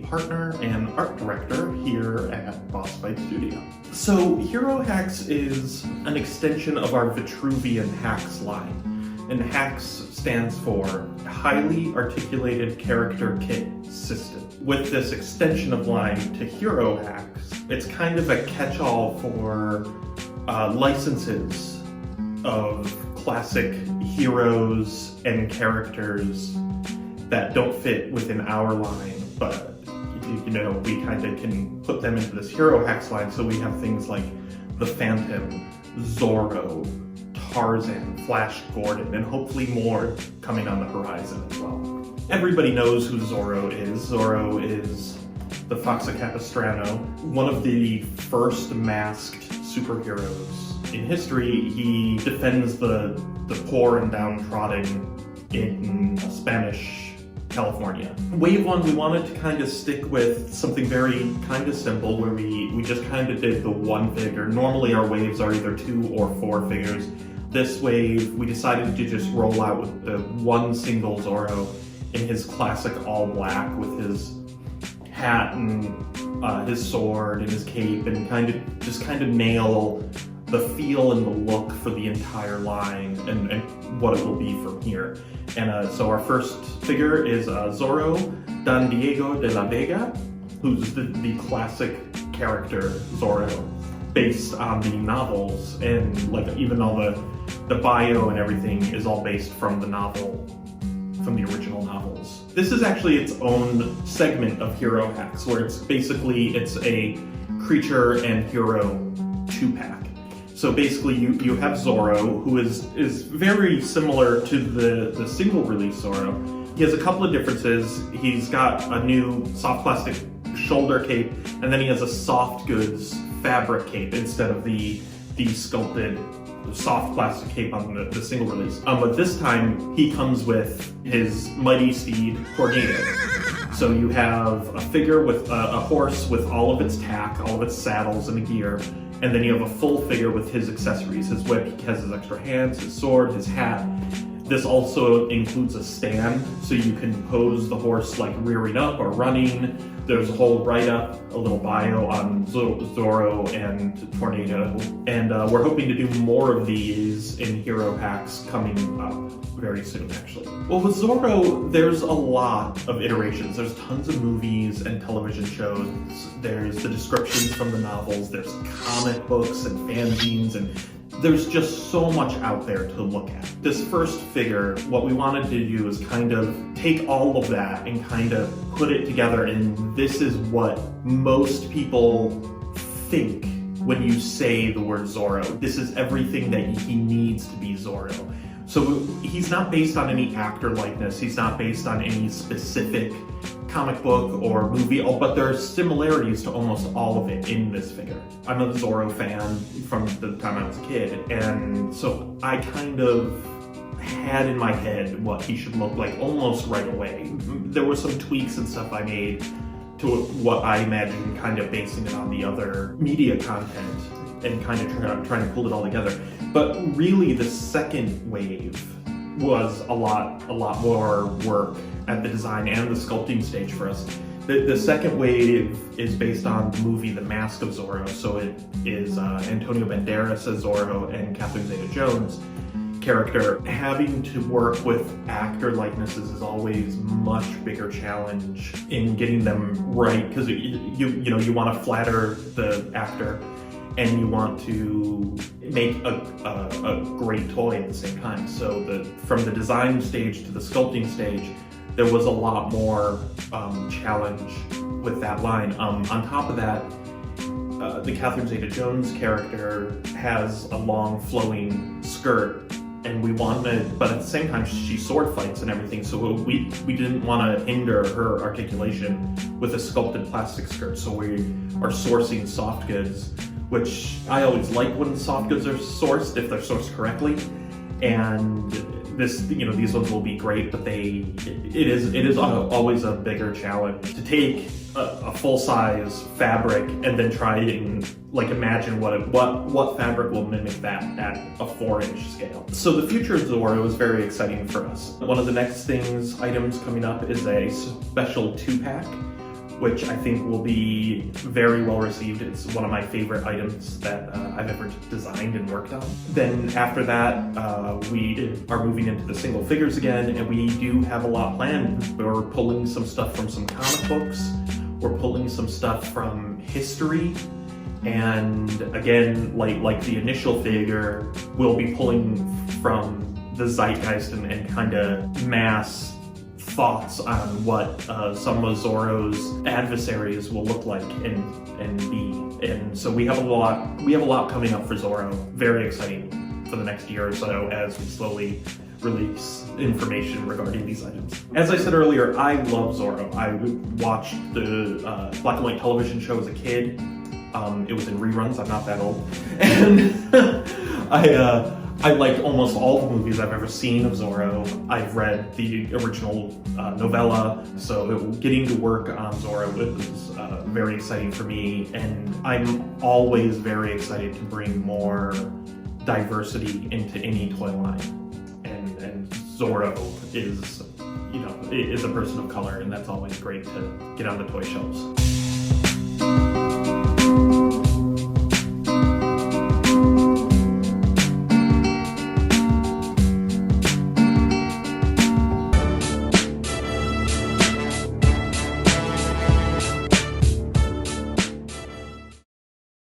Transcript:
partner and art director here at Boss Fight Studio. So Hero H.A.C.K.S is an extension of our Vitruvian H.A.C.K.S line. And H.A.C.S stands for Highly Articulated Character Kit System. With this extension of line to Hero H.A.C.K.S, it's kind of a catch-all for licenses of classic heroes and characters that don't fit within our line, but you know, we kind of can put them into this Hero H.A.C.K.S line. So we have things like the Phantom, Zorro, Tarzan, Flash Gordon, and hopefully more coming on the horizon as well. Everybody knows who Zorro is. Zorro is the Fox of Capistrano, one of the first masked superheroes in history. He defends the poor and downtrodden in Spanish California. Wave 1, we wanted to kind of stick with something very kind of simple, where we just kind of did the one figure. Normally our waves are either 2 or 4 figures. This wave, we decided to just roll out with the one single Zorro in his classic all black with his hat and his sword and his cape, and kind of nail the feel and the look for the entire line and what it will be from here. And so our first figure is Zorro Don Diego de la Vega, who's the classic character Zorro, based on the novels, and like even all the bio and everything is all based from the novel, from the original novels. This is actually its own segment of Hero H.A.C.K.S, where it's a creature and hero 2-pack. So basically you have Zorro, who is very similar to the single release Zorro. He has a couple of differences. He's got a new soft plastic shoulder cape, and then he has a soft goods fabric cape instead of the sculpted soft plastic cape on the single release. But this time he comes with his mighty steed, Tornado. So you have a figure with a horse with all of its tack, all of its saddles and the gear, and then you have a full figure with his accessories. His whip, he has his extra hands, his sword, his hat. This also includes a stand, so you can pose the horse like rearing up or running. There's a whole write-up, a little bio on Zorro and Tornado, and we're hoping to do more of these in Hero H.A.C.K.S coming up very soon, actually. Well, with Zorro, there's a lot of iterations. There's tons of movies and television shows. There's the descriptions from the novels. There's comic books and fanzines, and there's just so much out there to look at. This first figure, what we wanted to do is kind of take all of that and kind of put it together, and this is what most people think when you say the word Zorro. This is everything that he needs to be Zorro. So he's not based on any actor likeness, he's not based on any specific comic book or movie, but there are similarities to almost all of it in this figure. I'm a Zorro fan from the time I was a kid, and so I kind of had in my head what he should look like almost right away. There were some tweaks and stuff I made to what I imagined, kind of basing it on the other media content and kind of trying to pull it all together. But really the second wave was a lot more work at the design and the sculpting stage for us. The second wave is based on the movie The Mask of Zorro, so it is Antonio Banderas as Zorro and Catherine Zeta-Jones character. Having to work with actor likenesses is always much bigger challenge in getting them right, because you want to flatter the actor and you want to make a great toy at the same time. So from the design stage to the sculpting stage, there was a lot more challenge with that line. On top of that, the Catherine Zeta-Jones character has a long flowing skirt, and we wanted, but at the same time she sword fights and everything, so we didn't want to hinder her articulation with a sculpted plastic skirt, so we are sourcing soft goods, which I always like when soft goods are sourced, if they're sourced correctly. And these ones will be great, but it is always a bigger challenge to take a full-size fabric and then try and imagine what fabric will mimic that at a 4-inch scale. So the future of Zorro is very exciting for us. One of the next items coming up is a special 2-pack which I think will be very well received. It's one of my favorite items that I've ever designed and worked on. Then after that, we are moving into the single figures again, and we do have a lot planned. We're pulling some stuff from some comic books. We're pulling some stuff from history. And again, like the initial figure, we'll be pulling from the zeitgeist and kind of mass thoughts on what some of Zorro's adversaries will look like and be. And so we have a lot coming up for Zorro. Very exciting for the next year or so as we slowly release information regarding these items. As I said earlier, I love Zorro. I watched the black and white television show as a kid. It was in reruns, I'm not that old. And I like almost all the movies I've ever seen of Zorro. I've read the original novella, so getting to work on Zorro was very exciting for me, and I'm always very excited to bring more diversity into any toy line. And Zorro is a person of color, and that's always great to get on the toy shelves.